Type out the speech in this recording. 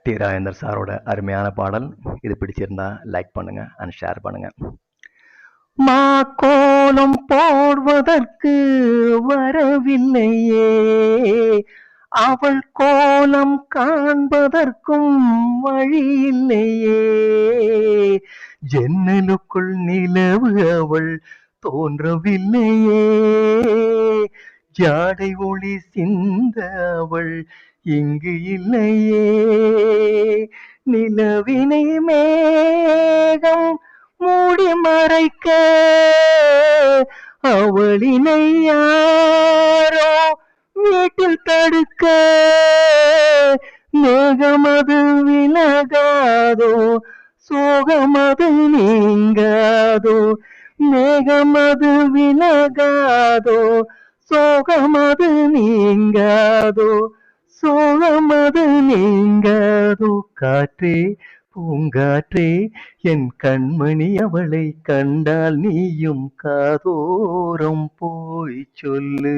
D Rajendar சாரோட அருமையான பாடல். இது பிடிச்சிருந்தா லைக் பண்ணுங்க அண்ட் ஷேர் பண்ணுங்க. மாக்கோலம் போடுவதற்கு வரவில்லையே, அவள் கோலம் காண்பதற்கும் வழி இல்லையே. ஜன்னலுக்குள் நிலவு அவள் தோன்றவில்லையே, ஜாடை ஒளி சிந்த அவள் இங்கு இல்லையே. நிலவினை மேகம் மூடி மறைக்க, அவளினை யாரோ வீட்டில் தடுக்க. மேகமது விலகாதோ, சோகமது நீங்காதோ. மேகமது விலகாதோ, சோகமது நீங்காதோ. சோகமது நீங்காதோ. காற்றே பூங்காற்றே என் கண்மணி, அவளை கண்டால் நீயும் காதோரம் போய் சொல்லு.